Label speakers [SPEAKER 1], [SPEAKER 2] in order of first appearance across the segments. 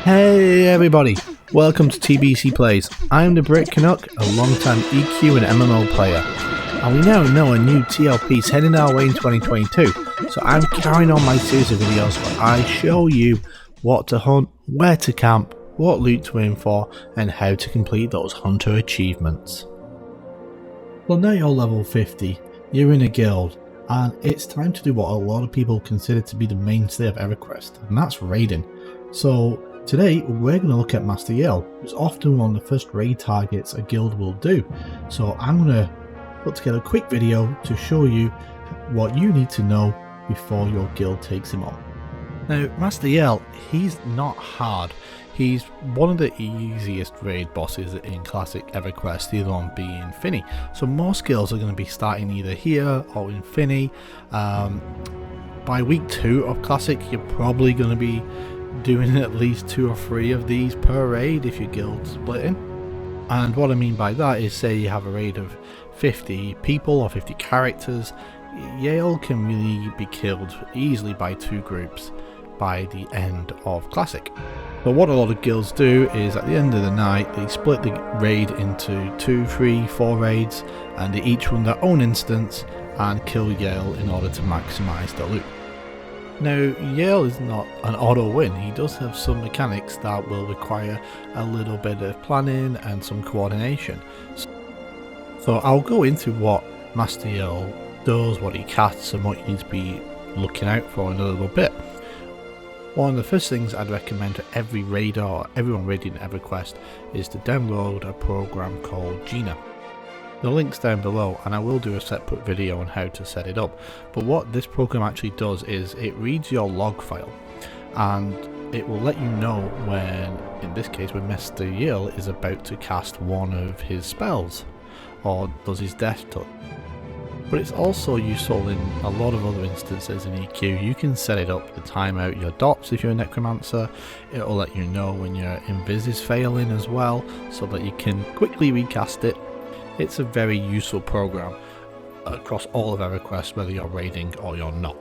[SPEAKER 1] Hey everybody, welcome to TBC Plays. I'm the Brit Canuck, a long-time EQ and MMO player, and we now know a new TLP is heading our way in 2022, so I'm carrying on my series of videos where I show you what to hunt, where to camp, what loot to aim for, and how to complete those hunter achievements. Well, now you're level 50, you're in a guild, and it's time to do what a lot of people consider to be the mainstay of Everquest, and that's raiding. So today we're going to look at Master Yael, who's often one of the first raid targets a guild will do. So I'm going to put together a quick video to show you what you need to know before your guild takes him on. Now Master Yael, he's not hard. He's one of the easiest raid bosses in classic Everquest, the other one being Finny. So most guilds are going to be starting either here or in Finny. By week 2 of classic you're probably going to be doing at least 2 or 3 of these per raid if your guild's splitting. And what I mean by that is, say you have a raid of 50 people or 50 characters, Yael can really be killed easily by 2 groups by the end of classic. But what a lot of guilds do is at the end of the night they split the raid into 2, 3, 4 raids, and they each run their own instance and kill Yael in order to maximise the loot. Now Yael is not an auto win, he does have some mechanics that will require a little bit of planning and some coordination. So I'll go into what Master Yael does, what he casts and what you need to be looking out for in a little bit. One of the first things I'd recommend to every raider or everyone raiding Everquest is to download a program called Gina. The link's down below, and I will do a separate video on how to set it up. But what this program actually does is it reads your log file, and it will let you know when, in this case, when Master Yael is about to cast one of his spells or does his death touch. But it's also useful in a lot of other instances in EQ. You can set it up to time out your dots if you're a necromancer. It'll let you know when your invis is failing as well, so that you can quickly recast it. It's a very useful program across all of Everquest, whether you're raiding or you're not.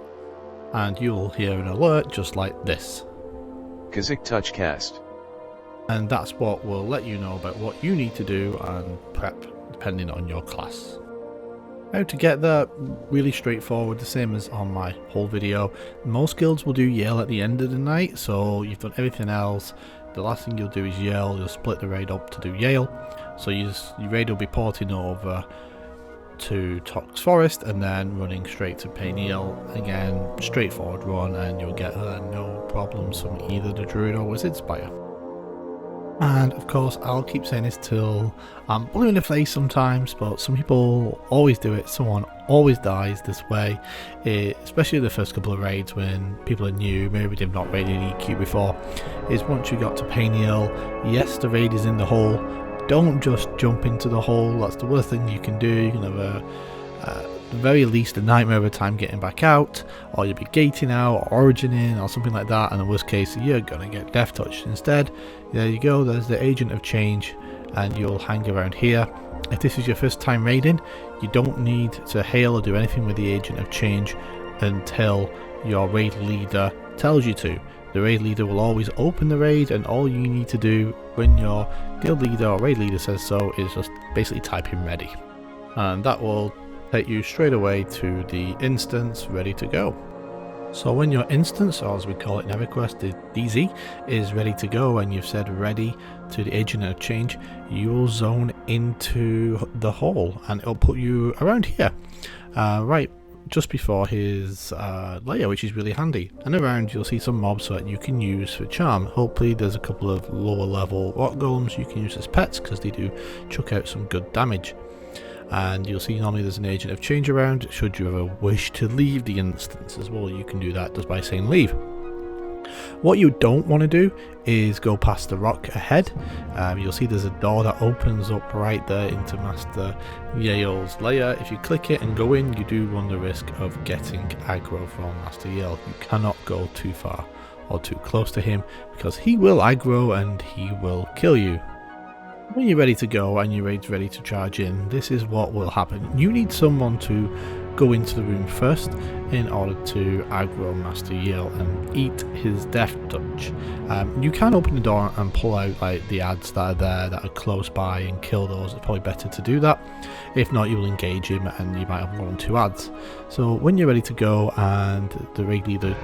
[SPEAKER 1] And you'll hear an alert just like this.
[SPEAKER 2] Kazik Touchcast.
[SPEAKER 1] And that's what will let you know about what you need to do and prep depending on your class. How to get there, really straightforward, the same as on my whole video. Most guilds will do Yael at the end of the night, so you've done everything else. The last thing you'll do is Yael, you'll split the raid up to do Yael. So your raid will be porting over to Tox Forest and then running straight to Paineel. Again, straightforward run, and you'll get no problems from either the Druid or Wizard Spire. And of course I'll keep saying this till I'm blue in the face sometimes, but some people always do it, someone always dies this way, especially the first couple of raids when people are new, maybe they've not raided EQ before, is once you got to Paineel, yes the raid is in the hole, don't just jump into the hole, that's the worst thing you can do. You can have at the very least a nightmare of a time getting back out, or you'll be gating out or origining or something like that, and in the worst case you're gonna get death touched. Instead, there you go, there's the Agent of Change, and you'll hang around here. If this is your first time raiding, you don't need to hail or do anything with the Agent of Change until your raid leader tells you to. The raid leader will always open the raid, and all you need to do when your guild leader or raid leader says so is just basically type in ready, and that will take you straight away to the instance ready to go. So when your instance, or as we call it in Everquest, the DZ, is ready to go and you've said ready to the Agent of Change, you will zone into the hole and it'll put you around here, right just before his lair, which is really handy. And around you'll see some mobs that you can use for charm. Hopefully there's a couple of lower level rock golems you can use as pets, because they do chuck out some good damage. And you'll see normally there's an Agent of Change around. Should you ever wish to leave the instance as well, you can do that just by saying leave. What you don't want to do is go past the rock ahead. You'll see there's a door that opens up right there into Master Yael's lair. If you click it and go in, you do run the risk of getting aggro from Master Yael. You cannot go too far or too close to him, because he will aggro and he will kill you. When you're ready to go and your raid's ready to charge in, this is what will happen. You need someone to go into the room first in order to aggro Master Yael and eat his death touch. You can open the door and pull out like the adds that are there that are close by and kill those. It's probably better to do that. If not, you'll engage him and you might have 1 or 2 adds. So when you're ready to go and the raid leader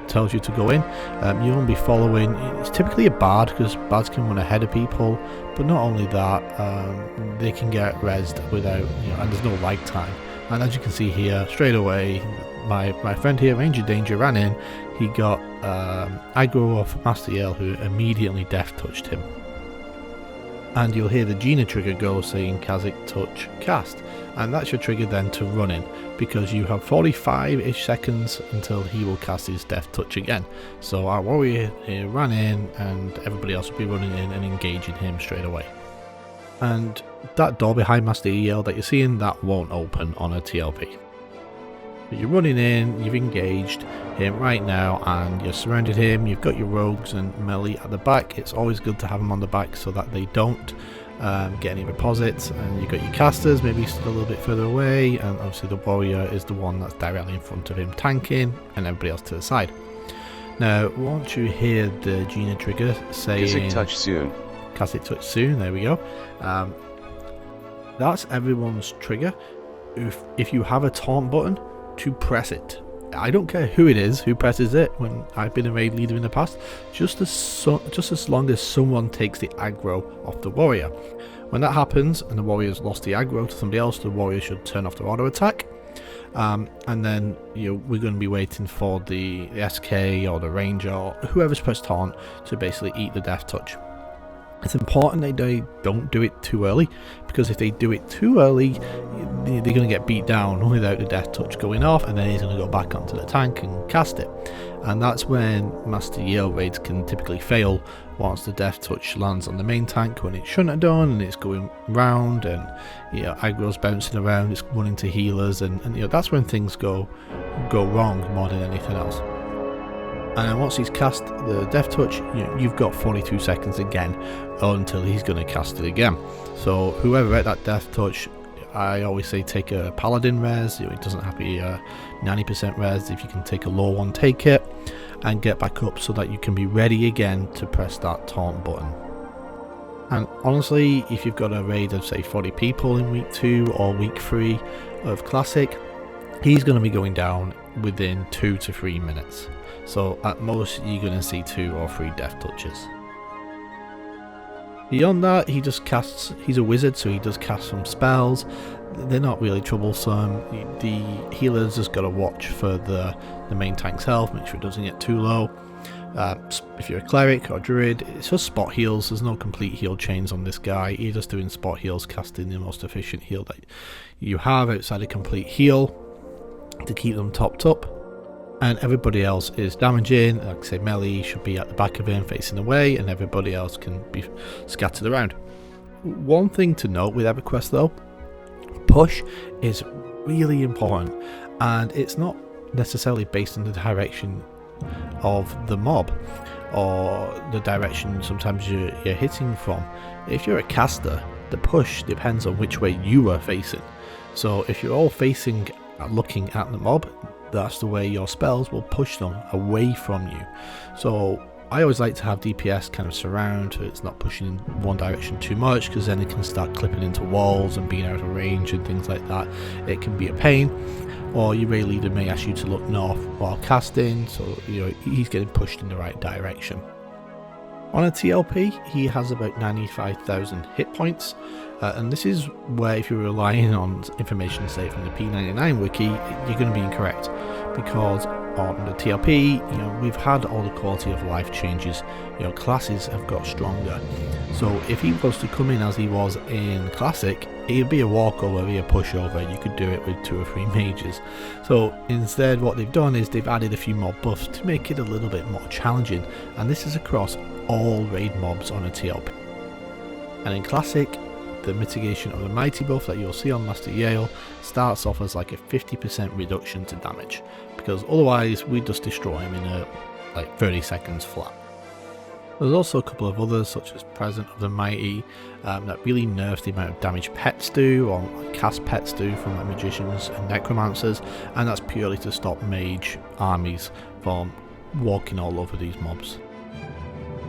[SPEAKER 1] tells you to go in, you'll be following. It's typically a bard because bards can run ahead of people, but not only that, they can get rezzed without, and there's no lag time. And as you can see here, straight away, my friend here, Ranger Danger, ran in. He got aggro off Master Yael, who immediately death touched him. And you'll hear the Gina trigger go saying Kha'Zix touch cast, and that's your trigger then to run in, because you have 45-ish seconds until he will cast his death touch again. So our warrior here ran in, and everybody else will be running in and engaging him straight away. And that door behind Master Yael that you're seeing, that won't open on a TLP. But you're running in, you've engaged him right now, and you've surrounded him. You've got your rogues and melee at the back. It's always good to have them on the back so that they don't get any reposits. And you've got your casters maybe still a little bit further away, and obviously the warrior is the one that's directly in front of him tanking, and everybody else to the side. Now once you hear the Gina trigger saying
[SPEAKER 2] Kha'Zix touch soon.
[SPEAKER 1] Kha'Zix touch soon, there we go. That's everyone's trigger. If you have a taunt button, to press it. I don't care who it is who presses it. When I've been a raid leader in the past, just as long as someone takes the aggro off the warrior. When that happens and the warrior's lost the aggro to somebody else, the warrior should turn off their auto attack, and then we're going to be waiting for the SK or the ranger or whoever's pressed taunt to basically eat the death touch. It's important that they don't do it too early, because if they do it too early, they're going to get beat down without the death touch going off, and then he's going to go back onto the tank and cast it. And that's when Master Yael raids can typically fail once the death touch lands on the main tank when it shouldn't have done, and it's going round, and aggro's bouncing around, it's running to healers, and that's when things go wrong more than anything else. And then once he's cast the death touch, you've got 42 seconds again until he's going to cast it again. So whoever at that death touch, I always say take a paladin res. It doesn't have to be a 90% res. If you can take a low one, take it and get back up so that you can be ready again to press that taunt button. And honestly, if you've got a raid of say 40 people in week 2 or week 3 of Classic, he's going to be going down within 2 to 3 minutes. So at most you're going to see 2 or 3 death touches. Beyond that, he just casts, he's a wizard, so he does cast some spells. They're not really troublesome. The healer's just got to watch for the main tank's health, make sure it doesn't get too low. If you're a cleric or druid, it's just spot heals. There's no complete heal chains on this guy. You're just doing spot heals, casting the most efficient heal that you have outside a complete heal to keep them topped up. And everybody else is damaging. Like I say, melee should be at the back of him facing away, and everybody else can be scattered around. One thing to note with Everquest though, push is really important, and it's not necessarily based on the direction of the mob or the direction sometimes you're hitting from. If you're a caster, the push depends on which way you are facing. So if you're all facing looking at the mob, that's the way your spells will push them away from you. So I always like to have DPS kind of surround, so it's not pushing in one direction too much, because then it can start clipping into walls and being out of range and things like that. It can be a pain. Or your raid leader may ask you to look north while casting, so he's getting pushed in the right direction. On a TLP, he has about 95,000 hit points, and this is where if you're relying on information, say from the P99 wiki, you're going to be incorrect, because on the TLP, we've had all the quality of life changes. Classes have got stronger. So if he was to come in as he was in Classic, it'd be a walkover, be a pushover. You could do it with 2 or 3 mages. So instead, what they've done is they've added a few more buffs to make it a little bit more challenging, and this is across all raid mobs on a TLP. And in Classic, the mitigation of the mighty buff that you'll see on Master Yael starts off as like a 50% reduction to damage, because otherwise we just destroy him in like 30 seconds flat. There's also a couple of others, such as Present of the Mighty, that really nerfs the amount of damage pets do, or cast pets do from like magicians and necromancers, and that's purely to stop mage armies from walking all over these mobs.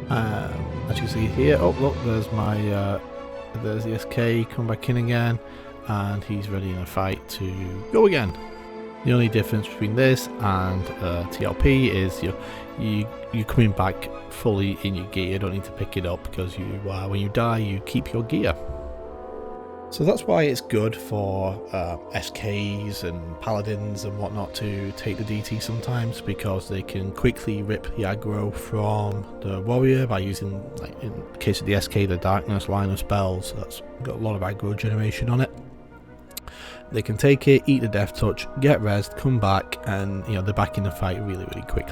[SPEAKER 1] As you see here, oh look, there's my there's the SK come back in again, and he's ready in a fight to go again. The only difference between this and TLP is you're coming back fully in your gear. You don't need to pick it up because when you die you keep your gear. So that's why it's good for SKs and paladins and whatnot to take the DT sometimes, because they can quickly rip the aggro from the warrior by using, like in the case of the SK, the darkness line of spells. That's got a lot of aggro generation on it. They can take it, eat the death touch, get rezzed, come back, and they're back in the fight really quick.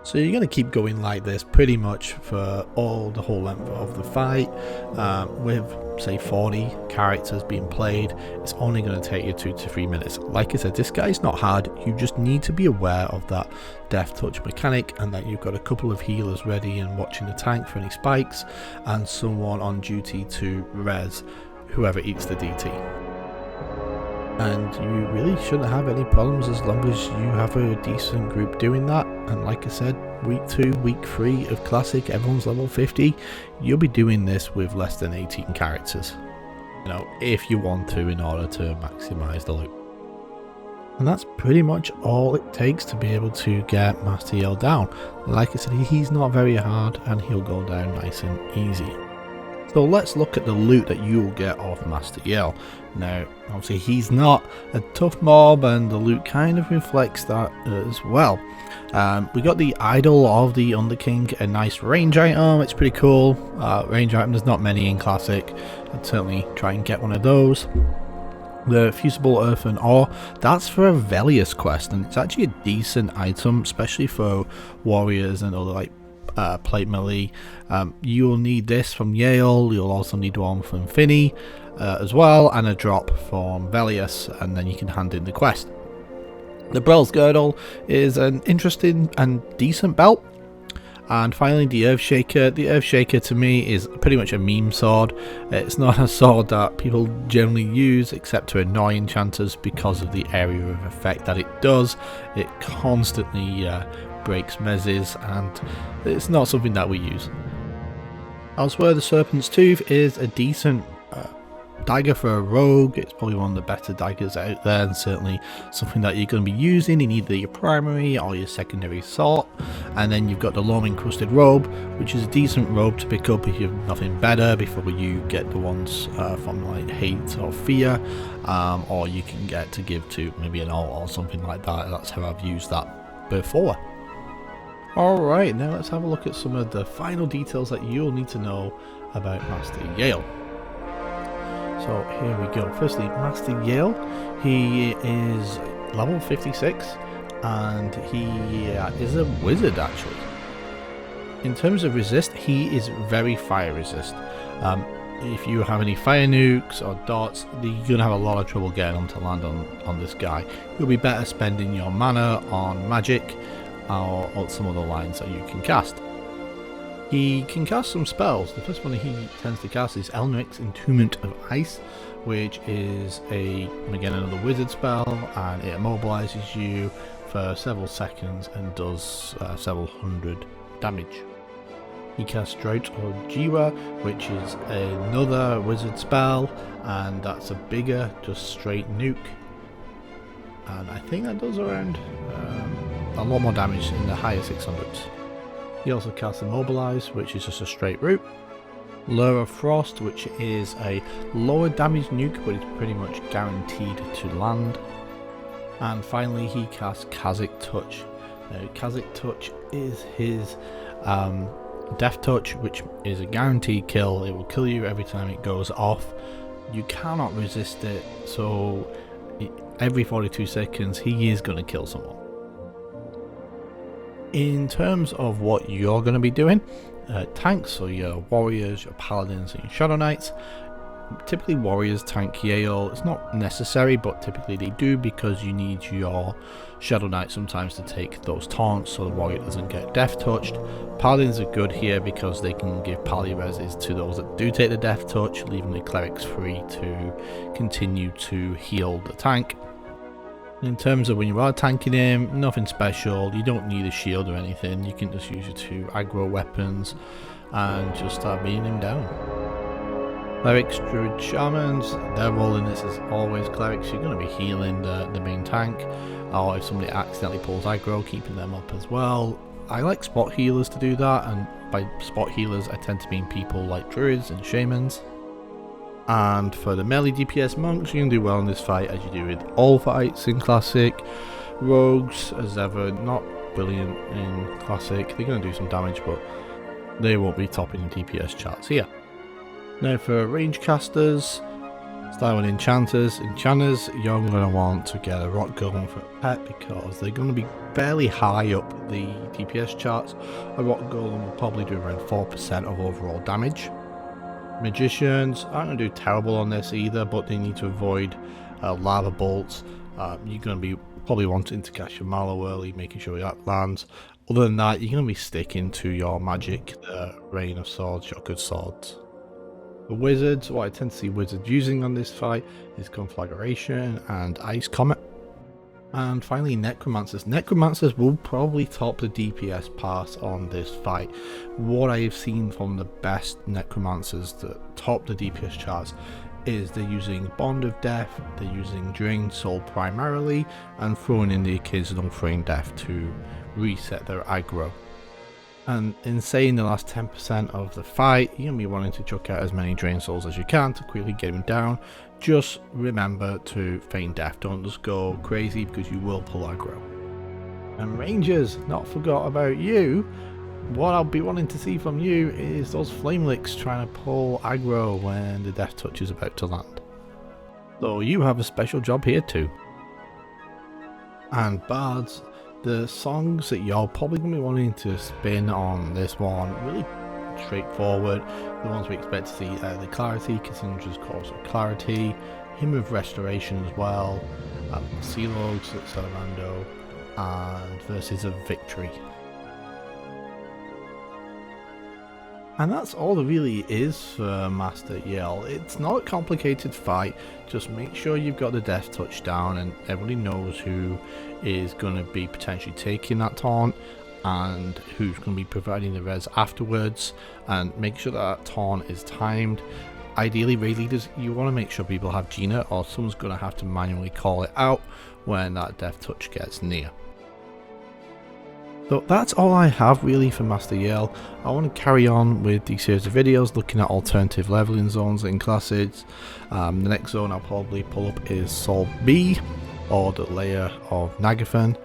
[SPEAKER 1] So you're going to keep going like this pretty much for the whole length of the fight. With say 40 characters being played, it's only going to take you 2 to 3 minutes. Like I said, this guy's not hard. You just need to be aware of that death touch mechanic, and that you've got a couple of healers ready and watching the tank for any spikes, and someone on duty to res whoever eats the DT. And you really shouldn't have any problems as long as you have a decent group doing that. And like I said, week 2, week 3 of Classic, everyone's level 50. You'll be doing this with less than 18 characters, if you want to, in order to maximize the loot. And that's pretty much all it takes to be able to get Master Yael down. Like I said, he's not very hard, and he'll go down nice and easy. So let's look at the loot that you'll get off Master Yael. Now, obviously he's not a tough mob, and the loot kind of reflects that as well. We got the Idol of the Underking, a nice range item. It's pretty cool. Range item, there's not many in Classic. I'd certainly try and get one of those. The Fusible Earthen Ore, that's for a Velius quest, and it's actually a decent item, especially for warriors and other plate melee. You'll need this from Yael. You'll also need one from Finny as well, and a drop from Velius, and then you can hand in the quest. The Brell's Girdle is an interesting and decent belt. And finally, the Earthshaker. The Earthshaker to me is pretty much a meme sword. It's not a sword that people generally use except to annoy enchanters because of the area of effect that it does. It constantly breaks mezzes, and it's not something that we use. Elsewhere, the Serpent's Tooth is a decent dagger for a rogue. It's probably one of the better daggers out there, and certainly something that you're going to be using in either your primary or your secondary sort. And then you've got the Loam Encrusted Robe, which is a decent robe to pick up if you have nothing better before you get the ones from like Hate or Fear, or you can get to give to maybe an alt or something like that. That's how I've used that before. Alright, now let's have a look at some of the final details that you'll need to know about Master Yael. So here we go. Firstly, Master Yael, he is level 56, and he is a wizard actually. In terms of resist, he is very fire resist. If you have any fire nukes or darts, you're going to have a lot of trouble getting them to land on this guy. You'll be better spending your mana on magic or some other lines that you can cast. He can cast some spells. The first one he tends to cast is Elric's Entombment of Ice, which is again another wizard spell, and it immobilizes you for several seconds and does several hundred damage. He casts Drought or Jiwa, which is another wizard spell, and that's a bigger, just straight nuke. And I think that does around a lot more damage in the higher 600s. He also casts Immobilize, which is just a straight route. Lure of Frost, which is a lower damage nuke, but it's pretty much guaranteed to land. And finally, he casts Kha'Zix Touch. Now, Kha'Zix Touch is his Death Touch, which is a guaranteed kill. It will kill you every time it goes off. You cannot resist it, so every 42 seconds, he is going to kill someone. In terms of what you're going to be doing, tanks, so your warriors, your paladins, and your shadow knights, typically warriors tank Yael. It's not necessary, but typically they do, because you need your Shadow Knight sometimes to take those taunts so the warrior doesn't get death touched. Paladins are good here because they can give pally reses to those that do take the death touch, leaving the clerics free to continue to heal the tank. In terms of when you are tanking him, nothing special. You don't need a shield or anything. You can just use your 2 aggro weapons and just start beating him down. Clerics, druid, shamans, their role in this is always clerics. You're going to be healing the main tank, or if somebody accidentally pulls aggro, keeping them up as well. I like spot healers to do that, and by spot healers I tend to mean people like druids and shamans. And for the melee DPS monks, you can do well in this fight, as you do with all fights in Classic. Rogues, as ever, not brilliant in Classic. They're going to do some damage, but they won't be topping the DPS charts here. Now for range casters, starting with enchanters, you're going to want to get a rock golem for a pet, because they're going to be fairly high up the DPS charts. A rock golem will probably do around 4% of overall damage. Magicians aren't going to do terrible on this either, but they need to avoid lava bolts. You're going to be probably wanting to cast your mallow early, making sure that lands. Other than that, you're going to be sticking to your magic, rain of swords, your good swords. The wizards, what I tend to see wizards using on this fight is conflagration and ice comet. And finally, necromancers. Necromancers will probably top the DPS pass on this fight. What I have seen from the best necromancers that top the DPS charts is they're using Bond of Death, they're using Drained Soul primarily, and throwing in the occasional Frame Death to reset their aggro. And in saying the last 10% of the fight, you're going to be wanting to chuck out as many Drained Souls as you can to quickly get him down. Just remember to feign death, don't just go crazy, because you will pull aggro. And Rangers, not forgot about you. What I'll be wanting to see from you is those flame licks trying to pull aggro when the death touch is about to land. So you have a special job here too. And bards, the songs that you're probably going to be wanting to spin on this one, really straightforward. The ones we expect to see the Clarity, Cassandra's Chorus of Clarity, Hymn of Restoration as well, Sea Logs at Celerando, and Verses of Victory. And that's all there really is for Master Yael. It's not a complicated fight, just make sure you've got the death touch down and everybody knows who is going to be potentially taking that taunt and who's going to be providing the res afterwards, and make sure that taunt is timed. Ideally, raid leaders, you want to make sure people have Gina, or someone's going to have to manually call it out when that death touch gets near. So that's all I have really for Master Yael. I want to carry on with these series of videos looking at alternative leveling zones in classes. The next zone I'll probably pull up is Sol B, or the layer of Nagafen.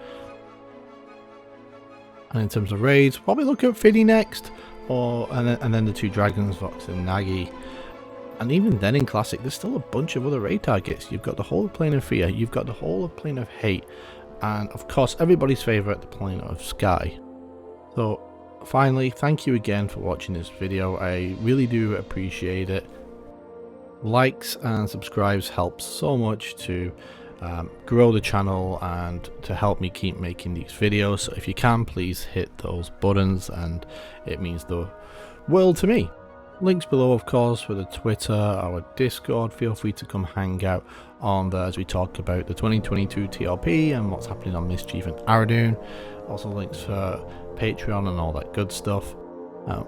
[SPEAKER 1] And in terms of raids, probably look at Fiddy next, and then the 2 dragons, Vox and Nagi. And even then in Classic, there's still a bunch of other raid targets. You've got the whole of Plane of Fear, you've got the whole of Plane of Hate, and of course everybody's favourite, the Plane of Sky. So finally, thank you again for watching this video. I really do appreciate it. Likes and subscribes help so much to grow the channel and to help me keep making these videos. So if you can, please hit those buttons, and it means the world to me. Links below, of course, for the Twitter, our Discord. Feel free to come hang out on there as we talk about the 2022 TLP and what's happening on Mischief and Aradoon. Also links for Patreon and all that good stuff.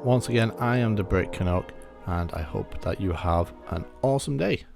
[SPEAKER 1] Once again, I am the Brit Canuck, and I hope that you have an awesome day.